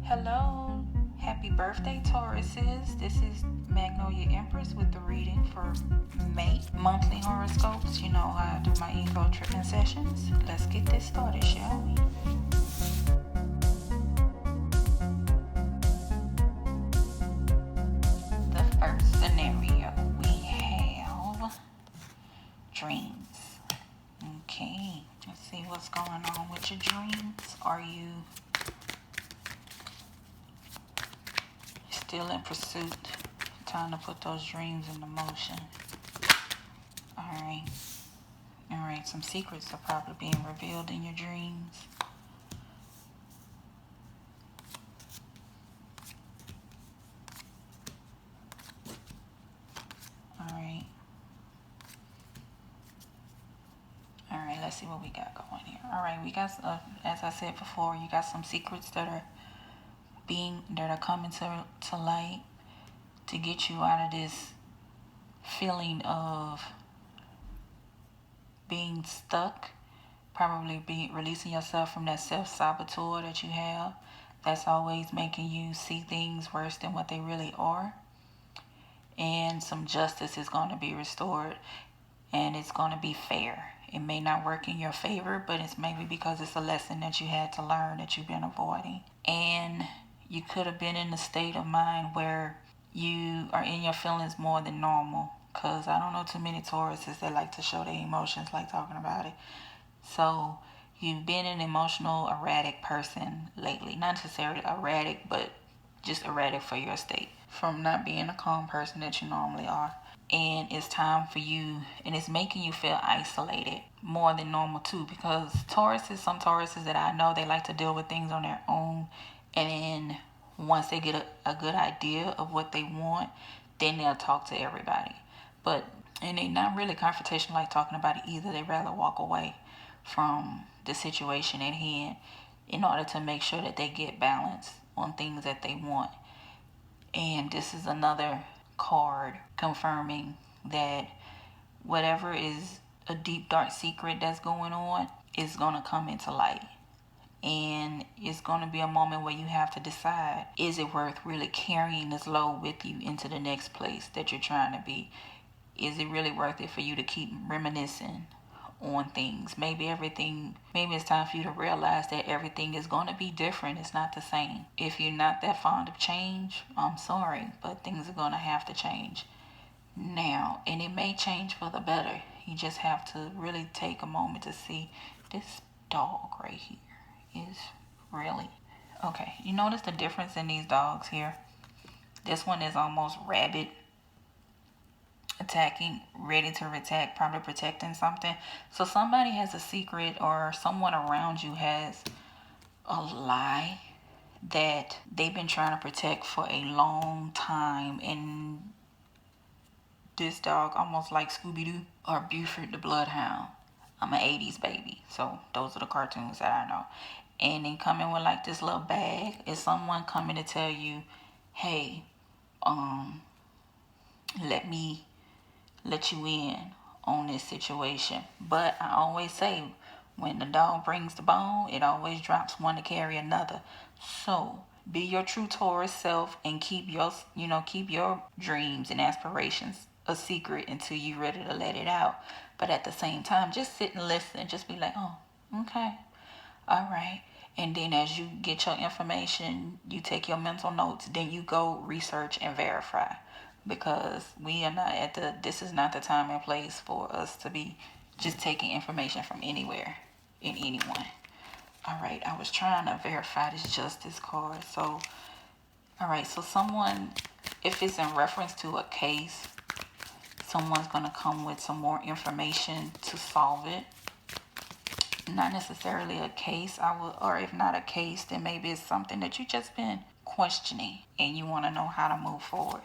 Hello, happy birthday, Tauruses. This is Magnolia Empress with the reading for May. Monthly horoscopes. You know how I do my ego tripping sessions. Let's get this started, shall we? The first scenario we have dreams. Okay, let's see what's going on with your dreams. Are you still in pursuit? Time to put those dreams into motion. Alright, some secrets are probably being revealed in your dreams. Alright, let's see what we got going here. Alright, we got, as I said before, you got some secrets that are coming to light to get you out of this feeling of being stuck, probably releasing yourself from that self-saboteur that you have that's always making you see things worse than what they really are. And some justice is going to be restored, and it's going to be fair. It may not work in your favor, but it's maybe because it's a lesson that you had to learn that you've been avoiding. And you could have been in a state of mind where you are in your feelings more than normal, because I don't know too many Tauruses that like to show their emotions, like talking about it. So you've been an emotional, erratic person lately. Not necessarily erratic, but just erratic for your state, from not being a calm person that you normally are. And it's time for you, and it's making you feel isolated more than normal too, because some Tauruses that I know, they like to deal with things on their own, and then once they get a good idea of what they want, then they'll talk to everybody. And they're not really confrontational, like talking about it either. They rather walk away from the situation at hand in order to make sure that they get balance on things that they want. And this is another card confirming that whatever is a deep, dark secret that's going on is going to come into light. And it's going to be a moment where you have to decide, is it worth really carrying this load with you into the next place that you're trying to be? Is it really worth it for you to keep reminiscing on things? Maybe it's time for you to realize that everything is going to be different. It's not the same. If you're not that fond of change, I'm sorry, but things are going to have to change now. And it may change for the better. You just have to really take a moment to see this dog right here is really okay. You notice the difference in these dogs here? This one is almost rabid, attacking, ready to attack, probably protecting something. So somebody has a secret, or someone around you has a lie that they've been trying to protect for a long time. And this dog, almost like Scooby-Doo or Buford the Bloodhound. I'm an 80s baby, so those are the cartoons that I know. And they come in with like this little bag. Is someone coming to tell you, hey, let me let you in on this situation. But I always say, when the dog brings the bone, it always drops one to carry another. So be your true Taurus self and keep your dreams and aspirations a secret until you're ready to let it out. But at the same time, just sit and listen and just be like, oh, okay, all right. And then as you get your information, you take your mental notes, then you go research and verify. Because this is not the time and place for us to be just taking information from anywhere and anyone. All right, I was trying to verify this justice card. So, all right, so someone, if it's in reference to a case, someone's going to come with some more information to solve it. Not necessarily a case, or if not a case, then maybe it's something that you just been questioning and you want to know how to move forward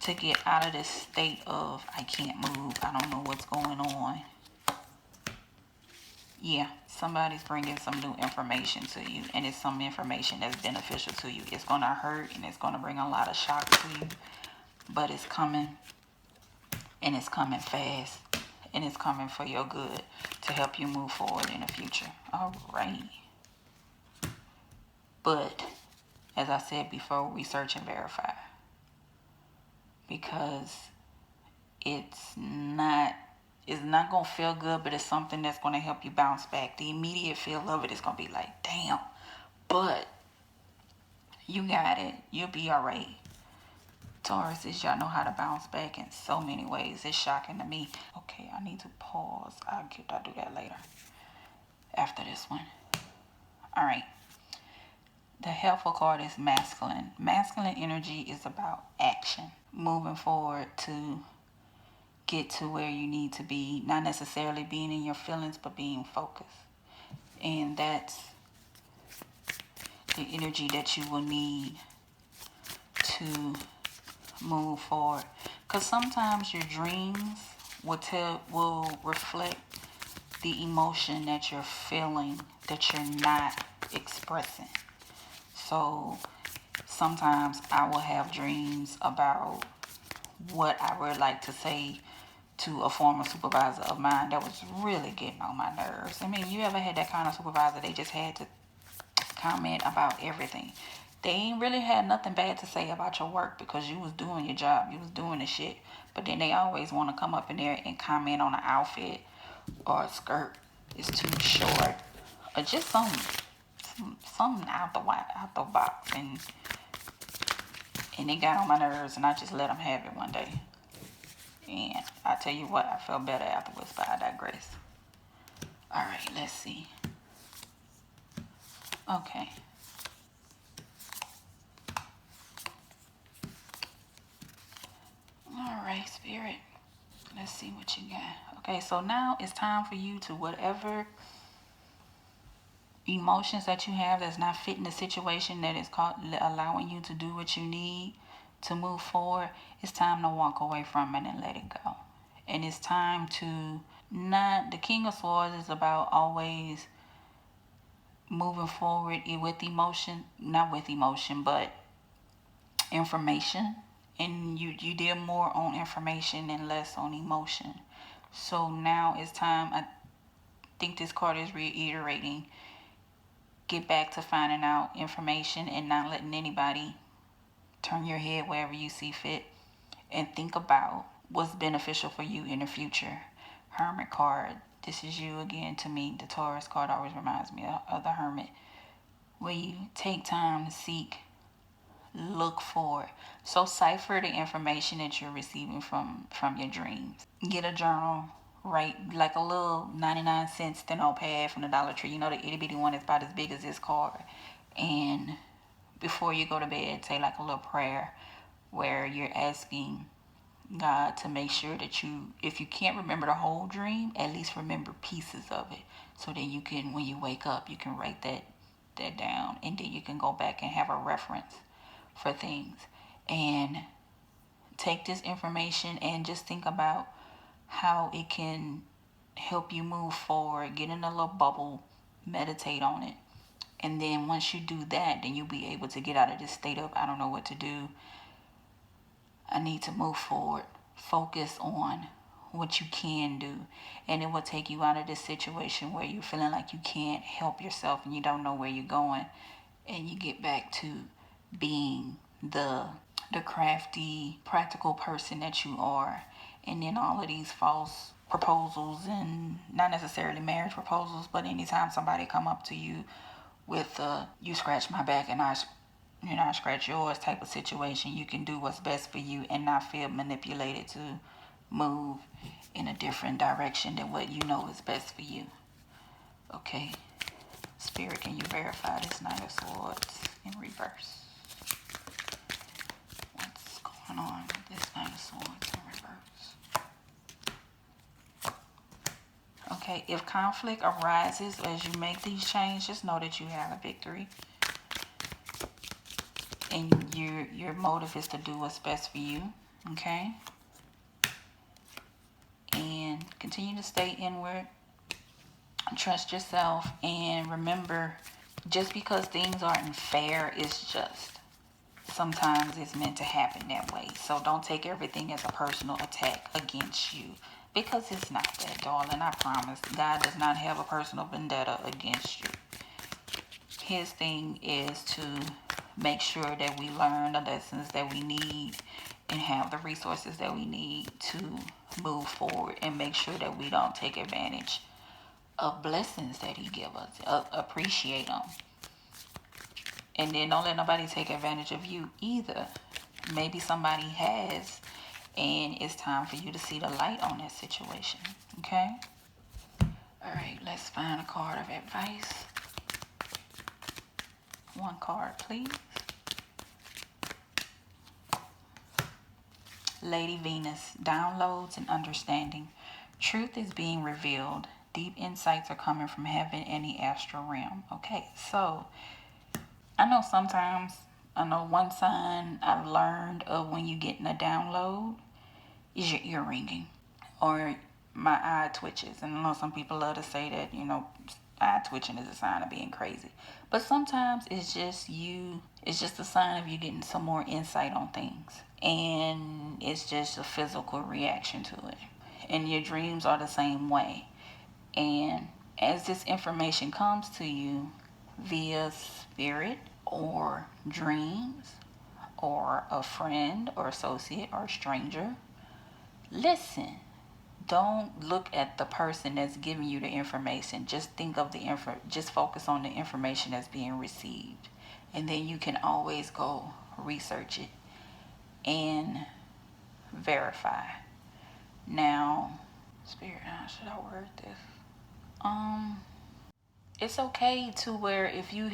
to get out of this state of, I can't move, I don't know what's going on. Yeah, somebody's bringing some new information to you, and it's some information that's beneficial to you. It's going to hurt and it's going to bring a lot of shock to you, but it's coming, and it's coming fast, and it's coming for your good to help you move forward in the future. All right. But as I said before, research and verify, because it's not gonna feel good, but it's something that's gonna help you bounce back. The immediate feel of it is gonna be like, damn, but you got it. You'll be all right. Tauruses, y'all know how to bounce back in so many ways. It's shocking to me. Okay, I need to pause. I'll do that later. After this one. All right. The helpful card is masculine. Masculine energy is about action. Moving forward to get to where you need to be. Not necessarily being in your feelings, but being focused. And that's the energy that you will need to move forward, because sometimes your dreams will reflect the emotion that you're feeling that you're not expressing. So sometimes I will have dreams about what I would like to say to a former supervisor of mine that was really getting on my nerves. I mean, you ever had that kind of supervisor? They just had to comment about everything. They ain't really had nothing bad to say about your work because you was doing your job. You was doing the shit. But then they always want to come up in there and comment on an outfit or a skirt is too short, or just something out the box, and it got on my nerves, and I just let them have it one day. And I tell you what, I felt better afterwards, but I digress. All right, let's see. Okay. All right, Spirit. Let's see what you got. Okay, so now it's time for you to, whatever emotions that you have that's not fitting the situation that is allowing you to do what you need to move forward, it's time to walk away from it and let it go. And it's time to not, the King of Swords is about always moving forward with emotion, not with emotion, but information. And you deal more on information and less on emotion. So now it's time, I think this card is reiterating, get back to finding out information and not letting anybody turn your head wherever you see fit, and think about what's beneficial for you in the future. Hermit card, this is you again. To me, the Taurus card always reminds me of the Hermit, where you take time to seek, look for. So cipher the information that you're receiving from your dreams. Get a journal, write like a little 99-cent steno pad from the Dollar Tree. You know, the itty bitty one is about as big as this card. And before you go to bed, say like a little prayer where you're asking God to make sure that you, if you can't remember the whole dream, at least remember pieces of it, so that you can, when you wake up, you can write that down, and then you can go back and have a reference for things. And take this information and just think about how it can help you move forward. Get in a little bubble, meditate on it, and then once you do that, then you'll be able to get out of this state of, I don't know what to do, I need to move forward. Focus on what you can do, and it will take you out of this situation where you're feeling like you can't help yourself and you don't know where you're going, and you get back to being the crafty, practical person that you are. And then all of these false proposals, and not necessarily marriage proposals, but anytime somebody come up to you with you scratch my back and I scratch yours type of situation, you can do what's best for you and not feel manipulated to move in a different direction than what you know is best for you. Okay, Spirit, can you verify this Knight of Swords in reverse? What's going on with this Knight of Swords in reverse? Okay, if conflict arises as you make these changes, just know that you have a victory. And your motive is to do what's best for you, okay? And continue to stay inward. Trust yourself. And remember, just because things aren't fair, it's just. Sometimes it's meant to happen that way. So don't take everything as a personal attack against you, because it's not that, darling. I promise. God does not have a personal vendetta against you. his thing is to make sure that we learn the lessons that we need and have the resources that we need to move forward, and make sure that we don't take advantage of blessings that he give us. Appreciate them. And then don't let nobody take advantage of you either. Maybe somebody has, and it's time for you to see the light on that situation. Okay? All right, let's find a card of advice. One card, please. Lady Venus, downloads and understanding. Truth is being revealed. Deep insights are coming from heaven and the astral realm. Okay, so I know one sign I've learned of when you getting a download is your ear ringing or my eye twitches. And I know some people love to say that, eye twitching is a sign of being crazy. But sometimes it's just a sign of you getting some more insight on things. And it's just a physical reaction to it. And your dreams are the same way. And as this information comes to you via spirit or dreams or a friend or associate or stranger, listen. Don't look at the person that's giving you the information. Just think of just focus on the information that's being received. And then you can always go research it and verify. Now, Spirit, how should I word this? It's okay to where if you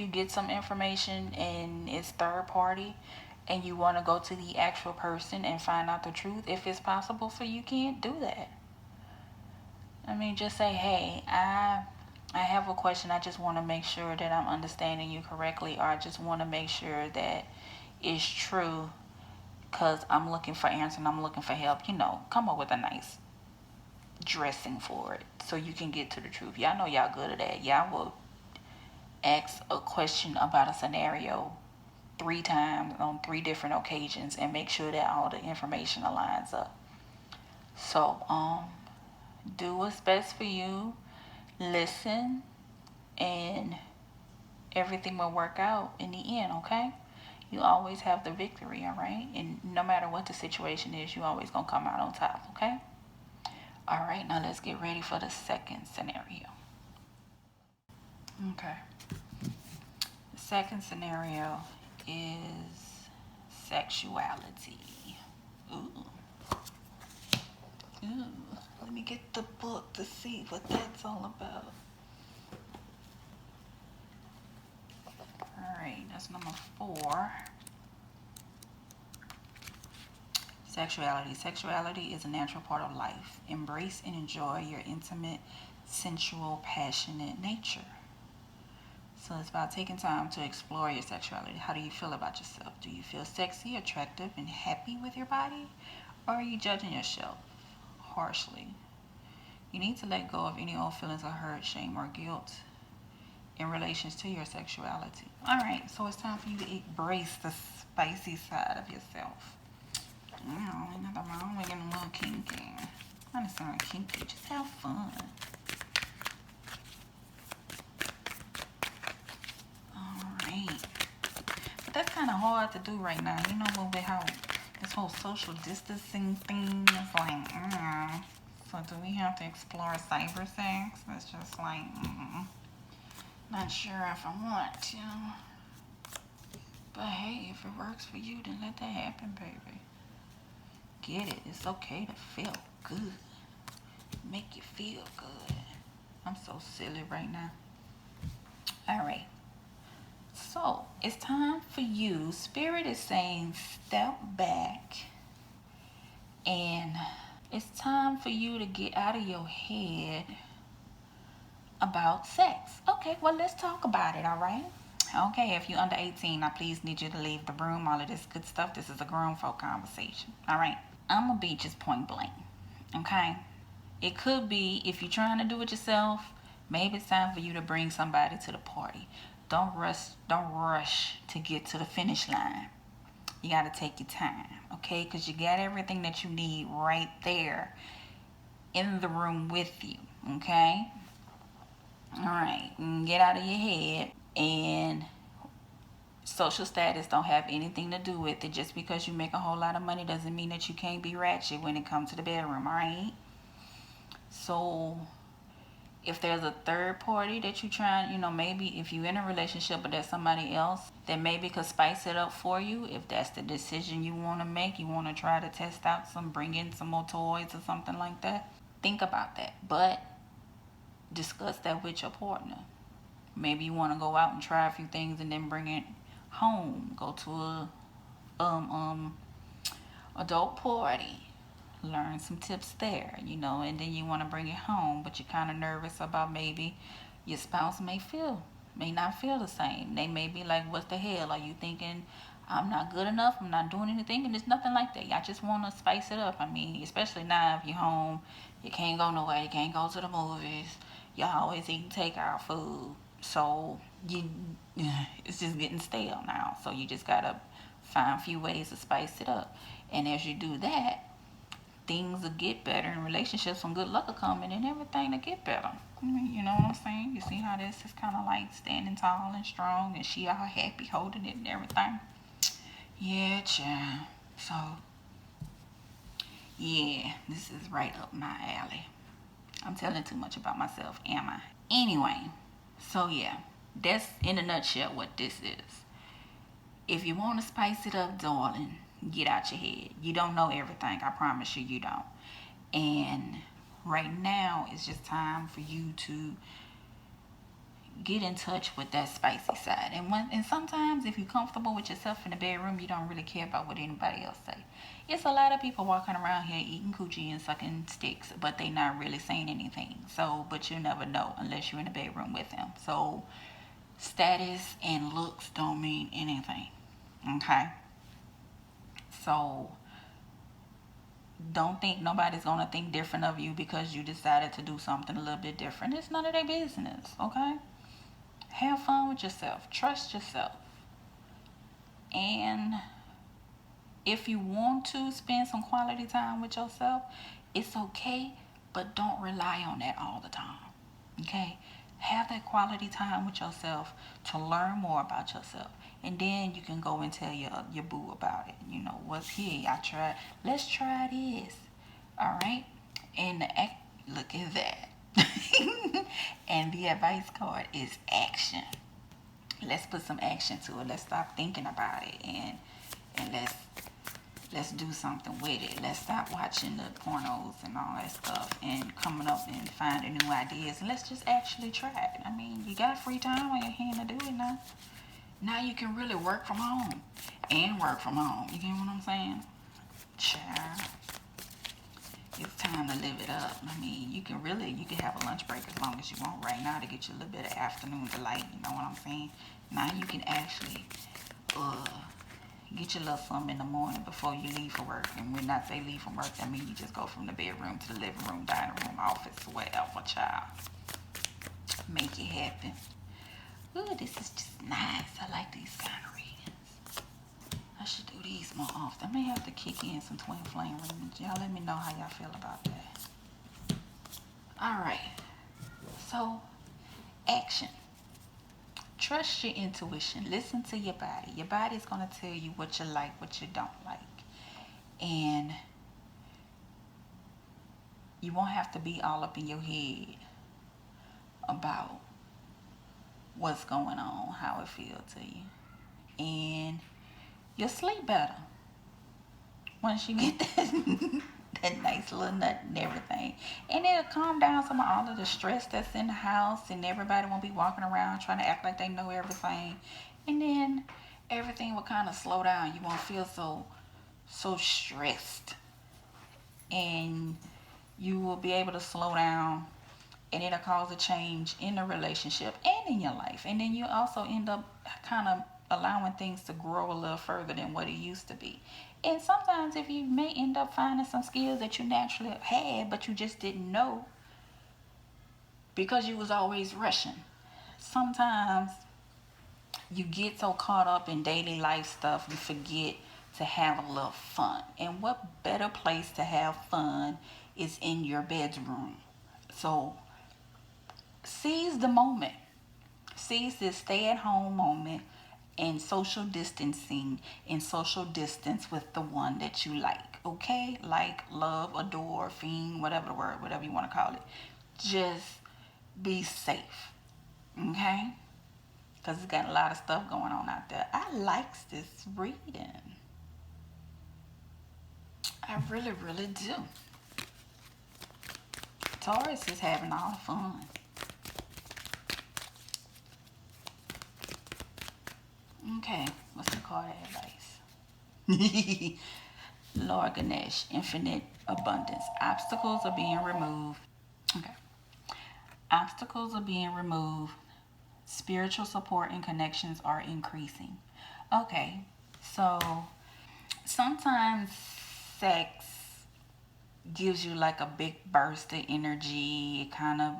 get some information and it's third party and you want to go to the actual person and find out the truth, if it's possible for you, can't do that. I mean, just say, hey, I have a question. I just want to make sure that I'm understanding you correctly, or I just want to make sure that it's true because I'm looking for answers and I'm looking for help. Come up with a nice dressing for it so you can get to the truth. Y'all know y'all good at that. Y'all will ask a question about a scenario 3 times on 3 different occasions and make sure that all the information aligns up. So do what's best for you, listen, and everything will work out in the end. Okay, you always have the victory. All right, and no matter what the situation is, you always gonna come out on top. Okay. All right, now let's get ready for the second scenario. Okay. The second scenario is sexuality. Ooh. Let me get the book to see what that's all about. All right, that's number 4. Sexuality. Sexuality is a natural part of life. Embrace and enjoy your intimate, sensual, passionate nature. So it's about taking time to explore your sexuality. How do you feel about yourself? Do you feel sexy, attractive, and happy with your body? Or are you judging yourself harshly? You need to let go of any old feelings of hurt, shame, or guilt in relations to your sexuality. All right, so it's time for you to embrace the spicy side of yourself. Ain't nothing wrong with getting a little kinky. I just sound kinky. Just have fun. Alright. But that's kind of hard to do right now. With how this whole social distancing thing is like, So do we have to explore cyber sex? It's just like, not sure if I want to. But hey, if it works for you, then let that happen, baby. Get it. It's okay to feel good. Make you feel good. I'm so silly right now. All right. So it's time for you. Spirit is saying step back. And it's time for you to get out of your head about sex. Okay, well, let's talk about it, all right? Okay, if you're under 18, I please need you to leave the room. All of this good stuff. This is a grown folk conversation, all right? I'm going to be just point blank, okay? It could be, if you're trying to do it yourself, maybe it's time for you to bring somebody to the party. Don't rush to get to the finish line. You got to take your time, okay? Because you got everything that you need right there in the room with you, okay? All right, get out of your head. And social status don't have anything to do with it. Just because you make a whole lot of money doesn't mean that you can't be ratchet when it comes to the bedroom, right? So if there's a third party that you trying, maybe if you're in a relationship but there's somebody else that maybe could spice it up for you, if that's the decision you want to make, you want to try to test out bring in some more toys or something like that, think about that. But discuss that with your partner. Maybe you want to go out and try a few things and then bring it home. Go to a adult party, learn some tips there, and then you want to bring it home, but you're kind of nervous about maybe your spouse may not feel the same. They may be like, what the hell are you thinking? I'm not good enough, I'm not doing anything. And it's nothing like that. I just want to spice it up. I mean, especially now if you're home, you can't go nowhere, you can't go to the movies, y'all always eating takeout food, so it's just getting stale now. So you just gotta find a few ways to spice it up. And as you do that, things will get better in relationships. Some good luck will come in and everything will get better. I mean, you know what I'm saying? You see how this is kind of like standing tall and strong and she all happy holding it and everything? Yeah, child. So, yeah, this is right up my alley. I'm telling too much about myself, am I? Anyway, so yeah, that's in a nutshell what this is. If you want to spice it up, darling, get out your head. You don't know everything. I promise you, you don't. And right now, it's just time for you to get in touch with that spicy side. And sometimes, if you're comfortable with yourself in the bedroom, you don't really care about what anybody else say. It's a lot of people walking around here eating coochie and sucking sticks, but they not really saying anything. So, but you never know unless you're in the bedroom with them. So, status and looks don't mean anything. Okay? So don't think nobody's gonna think different of you because you decided to do something a little bit different. It's none of their business. Okay? Have fun with yourself. Trust yourself. And if you want to spend some quality time with yourself, it's okay, but don't rely on that all the time. Okay? Have that quality time with yourself to learn more about yourself. And then you can go and tell your boo about it. What's here? I tried. Let's try this. All right? And look at that. And the advice card is action. Let's put some action to it. Let's stop thinking about it and let's do something with it. Let's stop watching the pornos and all that stuff and coming up and finding new ideas. And let's just actually try it. I mean, you got free time on your hand to do it now. Now you can really work from home and work from home. You get what I'm saying? Child, it's time to live it up. I mean, you can have a lunch break as long as you want right now to get you a little bit of afternoon delight. You know what I'm saying? Now you can actually get your little something in the morning before you leave for work. And when I say leave from work, I mean you just go from the bedroom to the living room, dining room, office, whatever, child. Make it happen. Ooh, this is just nice. I like these kind of readings. I should do these more often. I may have to kick in some twin flame readings. Y'all let me know how y'all feel about that. Alright. So, action. Trust your intuition. Listen to your body. Your body is going to tell you what you like, what you don't like. And you won't have to be all up in your head about what's going on, how it feels to you. And you'll sleep better once you get that nice little nut and everything. And it'll calm down some of all of the stress that's in the house, and everybody won't be walking around trying to act like they know everything. And then everything will kind of slow down. You won't feel so stressed. And you will be able to slow down, and it'll cause a change in the relationship and in your life. And then you also end up kind of allowing things to grow a little further than what it used to be. And sometimes if you may end up finding some skills that you naturally had, but you just didn't know because you was always rushing. Sometimes you get so caught up in daily life stuff, you forget to have a little fun. And what better place to have fun is in your bedroom. So seize the moment. seize this stay-at-home moment and social distancing and social distance with the one that you like. Okay? Like, love, adore, fiend, whatever the word, whatever you want to call it. Just be safe. Okay? Because it's got a lot of stuff going on out there. I likes this reading. I really, really do. Taurus is having all the fun. Okay, what's the card advice? Lord Ganesh, infinite abundance. Obstacles are being removed. Okay. Obstacles are being removed. Spiritual support and connections are increasing. Okay, so sometimes sex gives you like a big burst of energy. It kind of,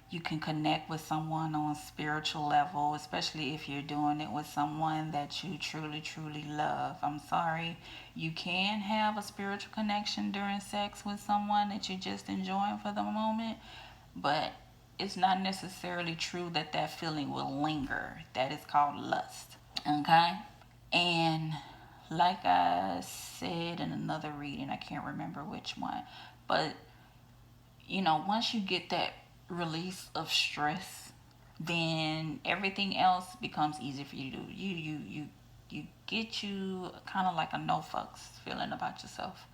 you can connect with someone on a spiritual level, especially if you're doing it with someone that you truly, truly love. I'm sorry, you can have a spiritual connection during sex with someone that you're just enjoying for the moment, but it's not necessarily true that that feeling will linger. That is called lust. Okay? And like I said in another reading, I can't remember which one, but you know, once you get that release of stress, then everything else becomes easy for you to do. You get you kind of like a no fucks feeling about yourself.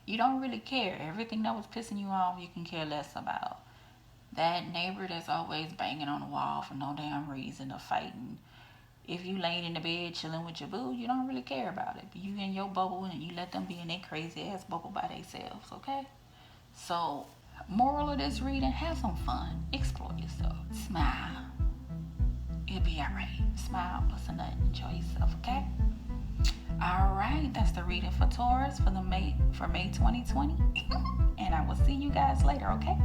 You don't really care. Everything that was pissing you off, you can care less about. That neighbor that's always banging on the wall for no damn reason or fighting. If you laying in the bed chilling with your boo, you don't really care about it. You in your bubble and you let them be in their crazy ass bubble by themselves, okay? So, moral of this reading, have some fun. Explore yourself. Smile. It'll be alright. Smile, bust a nut, enjoy yourself, okay? Alright, that's the reading for Taurus for May 2020. And I will see you guys later, okay?